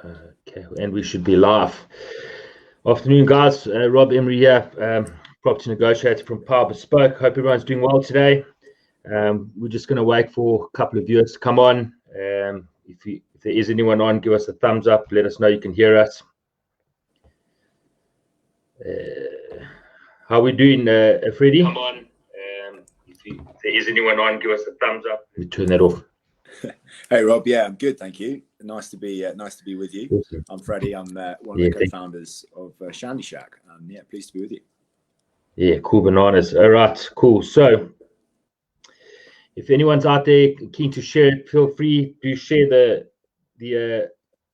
Okay, and we should be live. Afternoon, guys. Rob Emery here, property negotiator from Power Bespoke. Hope everyone's doing well today. We're just going to wait for a couple of viewers to come on. If there is anyone on, give us a thumbs up. Let us know you can hear us. How are we doing, Freddie? Come on. If there is anyone on, give us a thumbs up. Let me turn that off. Hey Rob, yeah, I'm good, thank you. Nice to be with you. Awesome. I'm Freddie. I'm one of the co-founders of Shandy Shack. Yeah, pleased to be with you. Yeah, cool bananas. All right, cool. So, if anyone's out there keen to share it, feel free to share the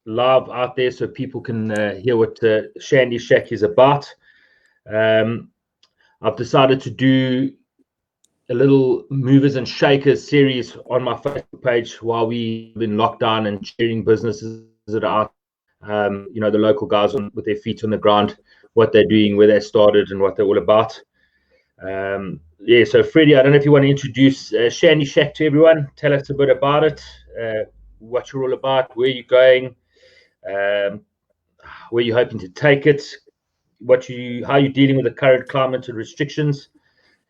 live out there so people can hear what Shandy Shack is about. I've decided to do a little movers and shakers series on my Facebook page while we've been locked down and sharing businesses that are out, the local guys with their feet on the ground, what they're doing, where they started, and what they're all about. So Freddie, I don't know if you want to introduce Shandy Shack to everyone. Tell us a bit about it, what you're all about, where you're going, where you're hoping to take it, how you're dealing with the current climate and restrictions,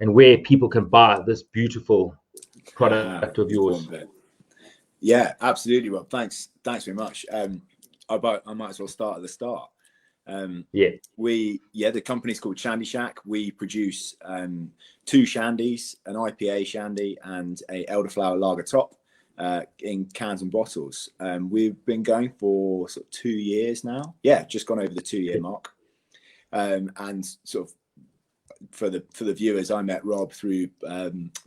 and where people can buy this beautiful product of yours. Yeah, absolutely, Rob. Thanks very much. I might as well start at the start. The company's called Shandy Shack. We produce 2 shandies, an IPA shandy and a elderflower lager top in cans and bottles. We've been going for sort of 2 years now. Yeah, just gone over the 2-year mark. And sort of for the viewers, I met Rob through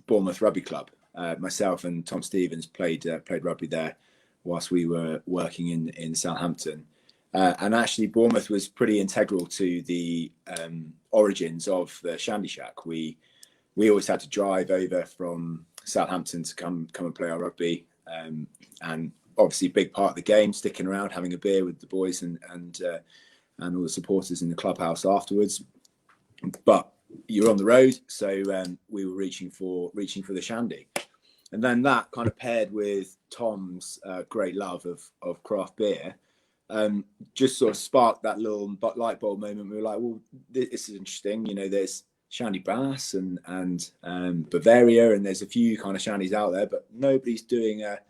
Bournemouth Rugby Club. Myself and Tom Stevens played rugby there whilst we were working in Southampton. And actually, Bournemouth was pretty integral to the origins of the Shandy Shack. We always had to drive over from Southampton to come and play our rugby, and obviously, a big part of the game, sticking around, having a beer with the boys and all the supporters in the clubhouse afterwards. But you're on the road, so we were reaching for the shandy, and then that kind of paired with Tom's great love of craft beer. Just sort of sparked that little light bulb moment. We were like, well, this is interesting. There's Shandy Bass and Bavaria, and there's a few kind of shandies out there, but nobody's doing a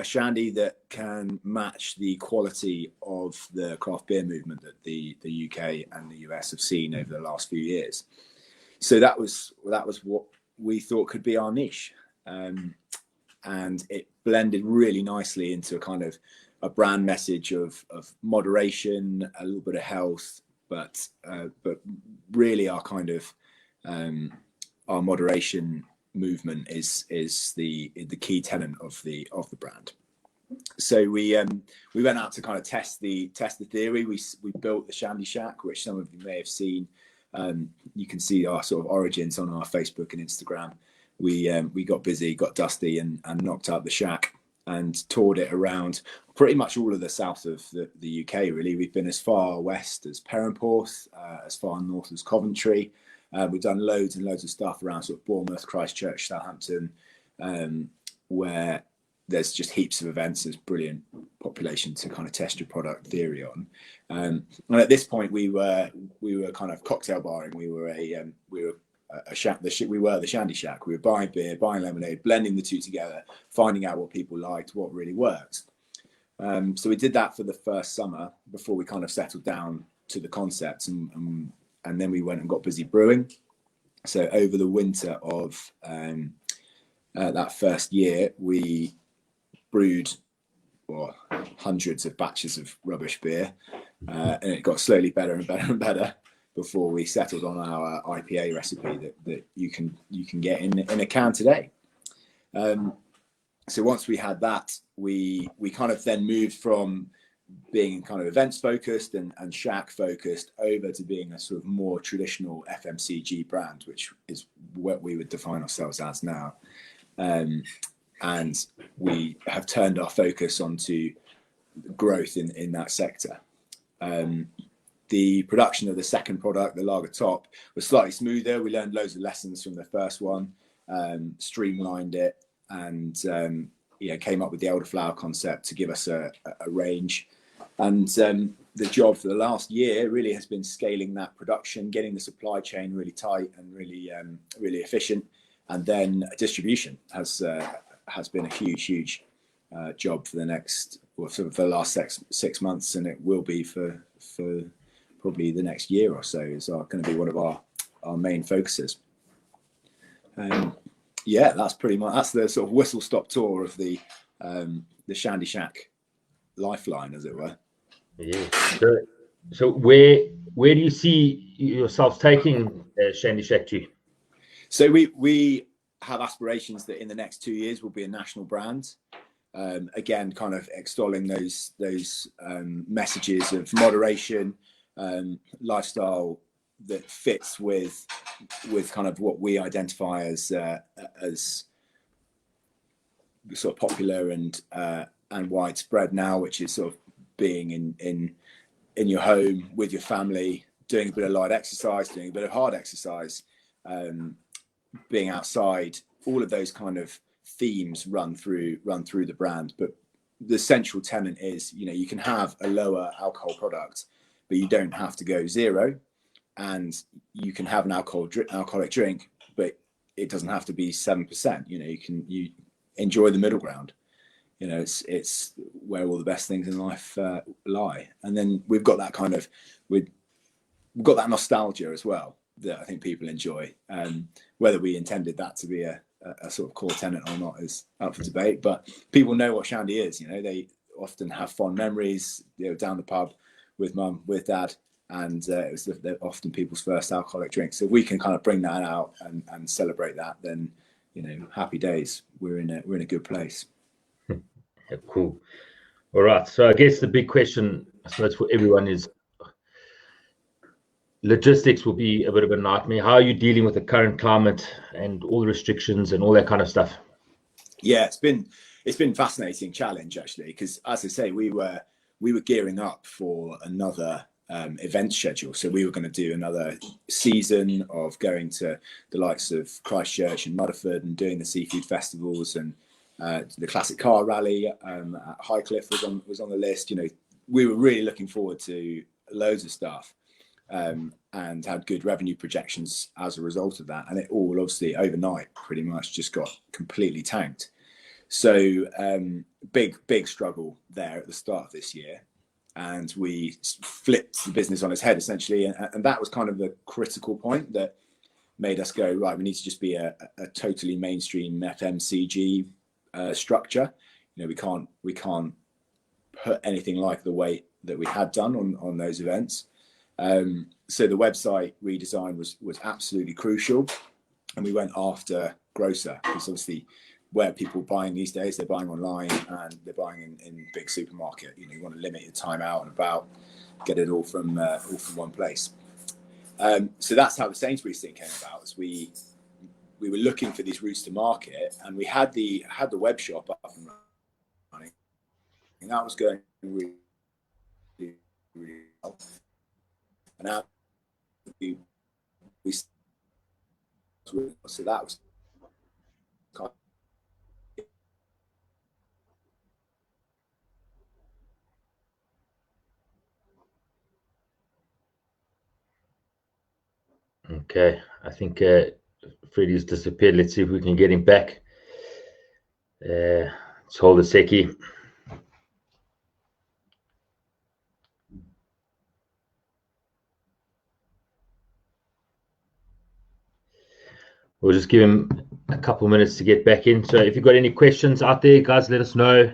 shandy that can match the quality of the craft beer movement that the UK and the US have seen over the last few years. So that was what we thought could be our niche, and it blended really nicely into a kind of a brand message of moderation, a little bit of health, but really our kind of our moderation movement is the key tenet of the brand. So we went out to kind of test the theory. We built the Shandy Shack, which some of you may have seen. You can see our sort of origins on our Facebook and Instagram. We got busy, got dusty, and knocked out the shack and toured it around pretty much all of the south of the UK, really. We've been as far west as Perranporth, as far north as Coventry. We've done loads and loads of stuff around sort of Bournemouth, Christchurch, Southampton, where there's just heaps of events. There's brilliant population to kind of test your product theory on. And at this point, we were kind of cocktail barring. We were the Shandy Shack. We were buying beer, buying lemonade, blending the two together, finding out what people liked, what really worked. So we did that for the first summer before we kind of settled down to the concept, and then we went and got busy brewing. So over the winter of that first year, we brewed hundreds of batches of rubbish beer, and it got slowly better and better and better before we settled on our IPA recipe that you can get in a can today. So once we had that, we kind of then moved from being kind of events focused and shack focused over to being a sort of more traditional FMCG brand, which is what we would define ourselves as now. And we have turned our focus onto growth in that sector. The production of the second product, the lager top, was slightly smoother. We learned loads of lessons from the first one, streamlined it, and came up with the elderflower concept to give us a range. And the job for the last year really has been scaling that production, getting the supply chain really tight and really efficient, and then distribution has been a huge job for the last 6 months, and it will be for probably the next year or so. Is going to be one of our main focuses. Yeah, that's the sort of whistle stop tour of the Shandy Shack lifeline, as it were. Yeah. So where do you see yourself taking Shandy Shack to? So we have aspirations that in the next 2 years will be a national brand. Again, kind of extolling those messages of moderation, lifestyle that fits with kind of what we identify as sort of popular and widespread now, which is sort of being in your home with your family, doing a bit of light exercise, doing a bit of hard exercise, being outside. All of those kind of themes run through the brand, but the central tenet is, you can have a lower alcohol product, but you don't have to go zero, and you can have an alcoholic drink, but it doesn't have to be 7%. You enjoy the middle ground. It's where all the best things in life lie. And then we've got that we've got that nostalgia as well that I think people enjoy. Whether we intended that to be a sort of core tenet or not is up for debate, but people know what Shandy is. They often have fond memories, down the pub with mum, with dad, and it was often people's first alcoholic drink. So if we can kind of bring that out and celebrate that, then happy days. We're in a good place. Yeah, cool. All right. So I guess the big question, I suppose, for everyone is logistics will be a bit of a nightmare. How are you dealing with the current climate and all the restrictions and all that kind of stuff? Yeah, it's been a fascinating challenge, actually, because as I say, we were gearing up for another event schedule. So we were going to do another season of going to the likes of Christchurch and Mudderford and doing the seafood festivals, and the classic car rally at Highcliffe was on the list. We were really looking forward to loads of stuff, and had good revenue projections as a result of that. And it all obviously overnight pretty much just got completely tanked. So big struggle there at the start of this year. And we flipped the business on its head, essentially. And that was kind of the critical point that made us go, right, we need to just be a totally mainstream FMCG structure. We can't put anything like the weight that we had done on those events. So the website redesign was absolutely crucial. And we went after grocer, because obviously where people are buying these days, they're buying online and they're buying in big supermarket. You want to limit your time out and about, get it all from one place. So that's how the Sainsbury's thing came about. Is we were looking for these routes to market, and we had the web shop up and running, and that was going really, really well. And now so that was kind of, Okay, I think Freddie's disappeared. Let's see if we can get him back. Let's hold a seckie. We'll just give him a couple of minutes to get back in. So if you've got any questions out there, guys, let us know,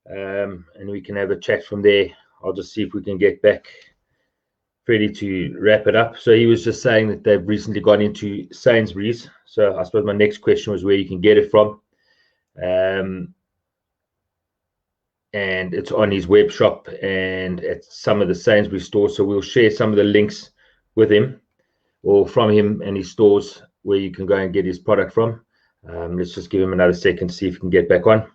and we can have a chat from there. I'll just see if we can get back Freddie to wrap it up. So he was just saying that they've recently gone into Sainsbury's. So I suppose my next question was where you can get it from. And it's on his web shop and at some of the Sainsbury's stores. So we'll share some of the links with him or from him and his stores where you can go and get his product from. Let's just give him another second to see if we can get back on.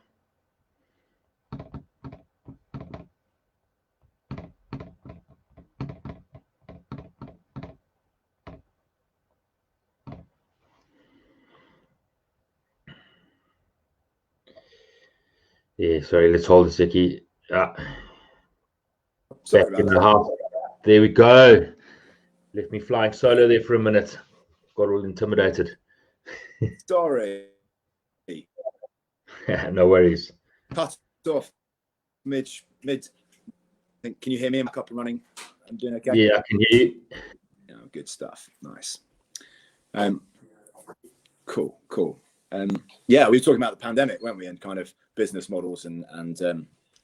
Yeah, sorry, let's hold a second. Sorry back about in that. the house. There we go. Left me flying solo there for a minute. Got all intimidated. Sorry. No worries. Cut off mid. Can you hear me? I'm up and running. I'm doing okay. Yeah, I can hear you. Yeah, good stuff. Nice. Cool. Yeah, we were talking about the pandemic, weren't we? And kind of business models and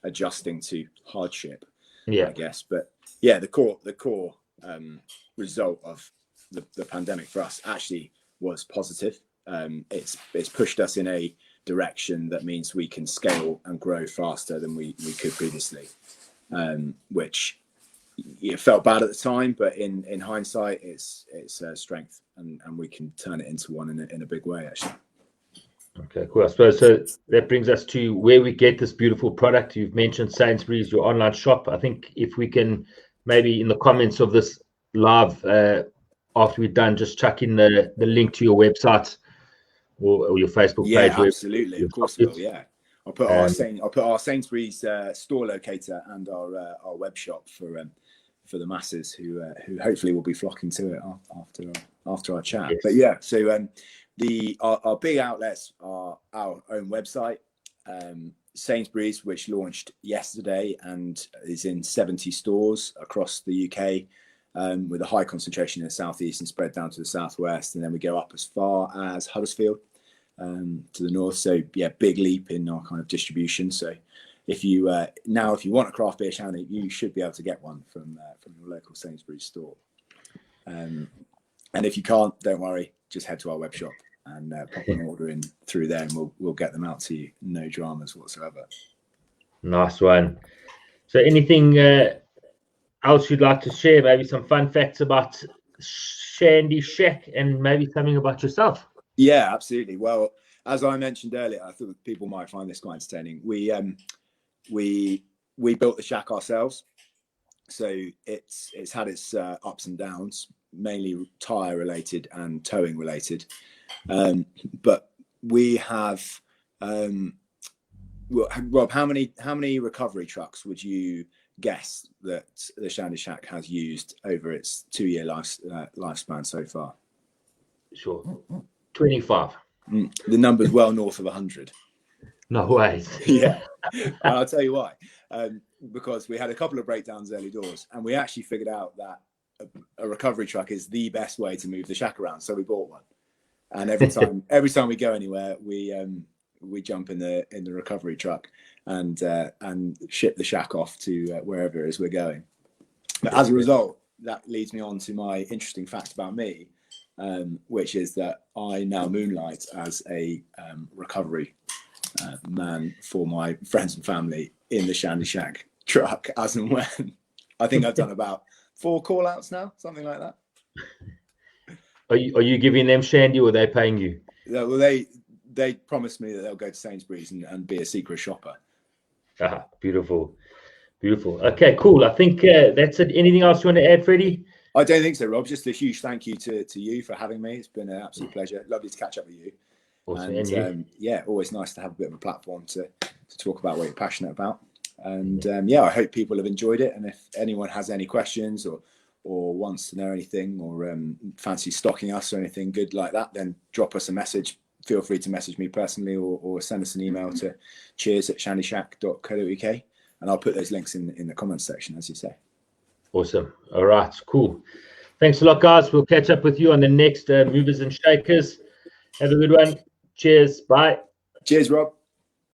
adjusting to hardship. Yeah, I guess. But yeah, the core result of the pandemic for us actually was positive. It's pushed us in a direction that means we can scale and grow faster than we could previously, which felt bad at the time, but in hindsight, it's a strength, and we can turn it into one in a big way, actually. Okay, cool. I suppose so. That brings us to where we get this beautiful product. You've mentioned Sainsbury's, your online shop. I think if we can maybe in the comments of this live after we're done, just chuck in the link to your website or your Facebook page. Yeah, absolutely. Of course, will. Yeah, I'll put our Sainsbury's store locator and our web shop for the masses who hopefully will be flocking to it after our chat. Yes. But yeah, so our big outlets are our own website, Sainsbury's, which launched yesterday and is in 70 stores across the UK, with a high concentration in the southeast and spread down to the southwest, and then we go up as far as Huddersfield to the north. So yeah, big leap in our kind of distribution. So if you want a craft beer shandy, you should be able to get one from your local Sainsbury's store. And if you can't, don't worry, just head to our web shop and pop an order in through there, and we'll get them out to you. No dramas whatsoever. Nice one. So anything else you'd like to share? Maybe some fun facts about Shandy Shack and maybe something about yourself? Yeah, absolutely. Well, as I mentioned earlier, I thought people might find this quite entertaining. We built the shack ourselves, so it's had its ups and downs, mainly tire related and towing related. But we have, Rob, how many recovery trucks would you guess that the Shandy Shack has used over its 2-year lifespan so far? Sure. 25. The number's well north of 100. No way. Yeah. And I'll tell you why. Because we had a couple of breakdowns early doors, and we actually figured out that a recovery truck is the best way to move the shack around. So we bought one. And every time we go anywhere, we jump in the recovery truck and ship the shack off to wherever it is we're going. But as a result, that leads me on to my interesting fact about me, which is that I now moonlight as a recovery man for my friends and family in the Shandy Shack truck as and when. I think I've done about 4 call outs now, something like that. Are you giving them shandy or are they paying you? Yeah, well, they promised me that they'll go to Sainsbury's and be a secret shopper. Ah, beautiful. Okay, cool. I think that's it. Anything else you want to add, Freddie? I don't think so, Rob. Just a huge thank you to you for having me. It's been an absolute pleasure. Lovely to catch up with you. Awesome. And yeah, always nice to have a bit of a platform to talk about what you're passionate about. And yeah, I hope people have enjoyed it. And if anyone has any questions or wants to know anything or fancy stocking us or anything good like that, then drop us a message. Feel free to message me personally or send us an email to cheers@shandyshack.co.uk, and I'll put those links in the comments section, as you say. Awesome. All right, cool. Thanks a lot, guys. We'll catch up with you on the next Movers and Shakers. Have a good one. Cheers. Bye. Cheers, Rob.